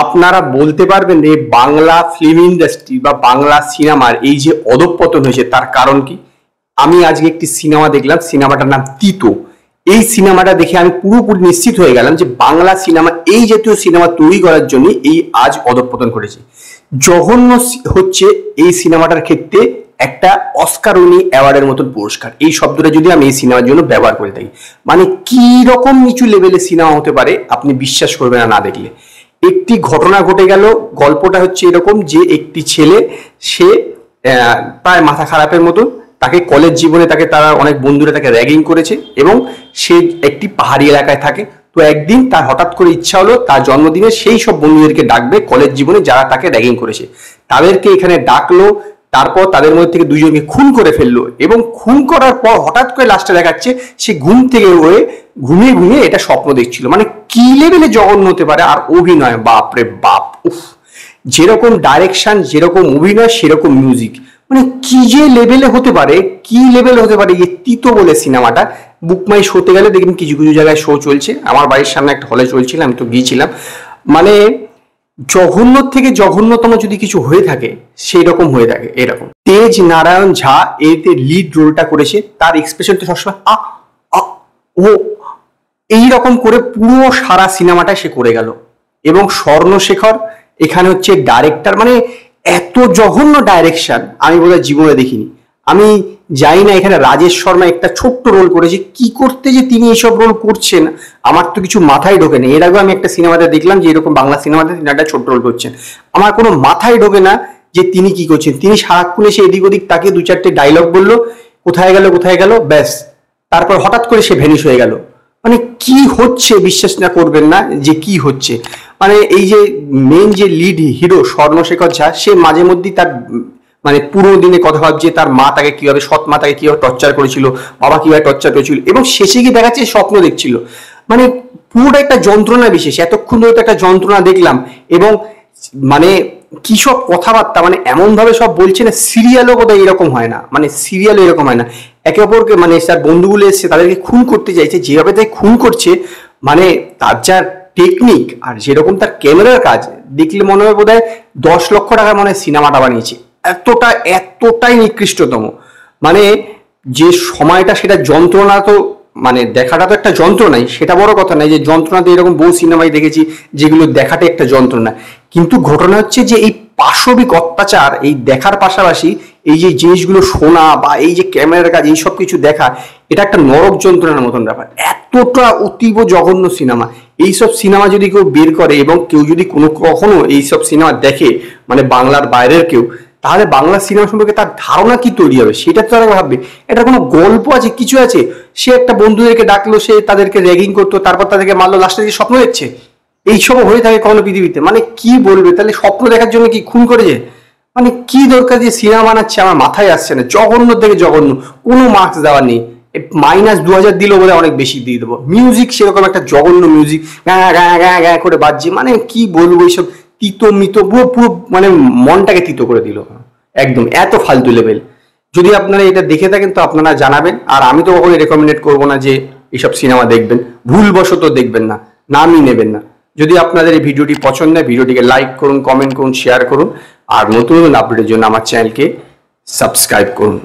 আপনারা বলতে পারবেন যে বাংলা ফিল্ম ইন্ডাস্ট্রি বা বাংলা সিনেমার এই যে অধঃপতন হয়েছে তার কারণ কি? আমি আজকে একটি সিনেমা দেখলাম, সিনেমাটার নাম তিতো। এই সিনেমাটা দেখে আমি পুরোপুরি নিশ্চিত হয়ে গেলাম যে বাংলা সিনেমা এই জাতীয় সিনেমা তৈরি করার জন্য এই আজ অধঃপতন করেছে। জঘন্য হচ্ছে এই সিনেমাটার ক্ষেত্রে একটা অস্কারনি অ্যাওয়ার্ডের মতন পুরস্কার, এই শব্দটা যদি আমি এই সিনেমার জন্য ব্যবহার করে থাকি। মানে কি রকম নিচু লেভেলের সিনেমা হতে পারে আপনি বিশ্বাস করবেন না দেখলে। একটি ঘটনা ঘটে গেল, গল্পটা হচ্ছে এরকম যে একটি ছেলে, সে প্রায় মাথা খারাপের মতো, তাকে কলেজ জীবনে তারা অনেক বন্ধুরা তাকে র্যাগিং করেছে এবং সে একটি পাহাড়ি এলাকায় থাকে। তো একদিন তার হঠাৎ করে ইচ্ছা হলো তার জন্মদিনে সেই সব বন্ধুদেরকে ডাকবে কলেজ জীবনে যারা তাকে র্যাগিং করেছে, তাদেরকে এখানে ডাকলো। তারপর তাদের মধ্যে থেকে দুজনকে খুন করে ফেললো এবং খুন করার পর হঠাৎ করে লাস্টে দেখাচ্ছে সে ঘুম থেকে হয়ে ঘুমিয়ে ঘুমিয়ে এটা স্বপ্ন দেখছিল। মানে কি লেভেলে জঘন্য হতে পারে! আর অভিনয়, বাপরে বাপ, উফ! যেরকম ডাইরেকশন, যেরকম অভিনয়, সেরকম মিউজিক, মানে কি যে লেভেলে হতে পারে, কি লেভেলে হতে পারে। এই তিতো বলে সিনেমাটা বুকমাই শোতে গেলে দেখবেন কিছু কিছু জায়গায় শো চলছে, আমার বাড়ির সামনে একটা হলে চলছিল, আমি তো গিয়েছিলাম। মানে জঘন্য থেকে জঘন্যতম যদি কিছু হয়ে থাকে সেই রকম হয়ে থাকে। এরকম তেজ নারায়ণ ঝা এতে লিড রোলটা করেছে, তার এক্সপ্রেশনটা সবসময় ও এইরকম করে পুরো সারা সিনেমাটা সে করে গেল। এবং স্বর্ণশেখর এখানে হচ্ছে ডাইরেক্টর, মানে এত জঘন্য ডাইরেকশন আমি বোধহয় জীবনে দেখিনি। আমি জানি না এখানে রাজেশ শর্মা একটা ছোট্ট রোল করেছে, কি করতে যে তিনি এইসব রোল করছেন আমার তো কিছু মাথায় ঢোকে না। এর আগেও আমি একটা সিনেমাতে দেখলাম যে এরকম বাংলা সিনেমাতে তিনি একটা ছোট্ট রোল করছেন, আমার কোনো মাথায় ঢোকে না যে তিনি কি করছেন। তিনি সারাক্ষণ এসে এদিক ওদিক তাকে দু চারটে ডায়লগ বললো, কোথায় গেল কোথায় গেল, ব্যাস, তারপর হঠাৎ করে সে ভ্যানিশ হয়ে গেল। মানে কি হচ্ছে বিশ্বাস না করবেন না যে কি হচ্ছে। মানে এই যে মেন যে লিড হিরো স্বর্ণশেখর ঝা, সে মাঝে মধ্যেই তার মানে পুরো দিনে কথা ভাবছে তার মা তাকে কিভাবে, সৎ মা তাকে কিভাবে টর্চার করেছিল, বাবা কিভাবে টর্চার করেছিল, এবং শেষে গিয়ে দেখাচ্ছে স্বপ্ন দেখছিল। মানে পুরোটা একটা যন্ত্রণা বিশেষ, এতক্ষণ ধরে তো একটা যন্ত্রণা দেখলাম। এবং মানে কি সব কথাবার্তা, মানে এমন ভাবে সব বলছে না, সিরিয়ালও বোধহয় এরকম হয় না, মানে সিরিয়ালও এরকম হয় না। একে অপরকে মানে তার বন্ধুগুলো এসছে তাদেরকে খুন করতে চাইছে, যেভাবে তাই খুন করছে, মানে তার যা টেকনিক আর যেরকম তার ক্যামেরার কাজ দেখলে মনে হয় বোধহয় 10 লক্ষ টাকার মনে হয় সিনেমাটা বানিয়েছে। এতটাই নিকৃষ্টতম। মানে যে সময়টা সেটা যন্ত্রণা, তো মানে দেখাটা তো একটা যন্ত্রণাই, সেটা বড় কথা নাই যে যন্ত্রণাতে এরকম বহু সিনেমায় দেখেছি যেগুলো দেখাটা একটা যন্ত্রণা। কিন্তু ঘটনা হচ্ছে যে এই পাশবিক অত্যাচার এই দেখার পাশাপাশি এই যে জিনিসগুলো শোনা বা এই যে ক্যামেরার কাজ এইসব কিছু দেখা, এটা একটা নরক যন্ত্রণার মতন ব্যাপার। এতটা অতীব জঘন্য সিনেমা। এইসব সিনেমা যদি কেউ বের করে এবং কেউ যদি কখনো এইসব সিনেমা দেখে, মানে বাংলার বাইরের কেউ, তাহলে বাংলা সিনেমা সম্পর্কে তার ধারণা কি তৈরি হবে সেটা তো তারা ভাববে। এটা কোনো গল্প আছে, কিছু আছে? সে একটা বন্ধুদেরকে ডাকলো, সে তাদেরকে র্যাগিং করতো, তারপর তাদেরকে মারলো, লাস্টে যে স্বপ্ন দেখছে, এইসব হয়ে থাকে কখনো পৃথিবীতে? মানে কি বলবে তাহলে, স্বপ্ন দেখার জন্য কি খুন করেছে? মানে কি দরকার যে সিনেমা বানাচ্ছে, আমার মাথায় আসছে না। জঘন্য থেকে জঘন্য, কোনো মার্কস দেওয়ার নেই। -2000 দিলেও বোধহয় অনেক বেশি দিয়ে দেবো। মিউজিক সেরকম একটা জঘন্য মিউজিক, গ্যাঁ গ্যাঁ গ্যাঁ গ্যাঁ করে বাজছে। মানে কি বলবো, এইসব তিতো মিতো পুরো মানে মনটাকে তিতো করে দিল একদম। এত ফালতু লেভেল। যদি আপনারা এটা দেখে থাকেন তো আপনারা জানাবেন। আর আমি তো কখনোই রেকমেন্ডেড করবো না যে এইসব সিনেমা দেখবেন, ভুলবশত দেখবেন না, নামই নেবেন না। যদি আপনাদের এই ভিডিওটি পছন্দ হয় ভিডিওটিকে লাইক করুন, কমেন্ট করুন, শেয়ার করুন, আর নতুন নতুন আপডেটের জন্য আমার চ্যানেলকে সাবস্ক্রাইব করুন।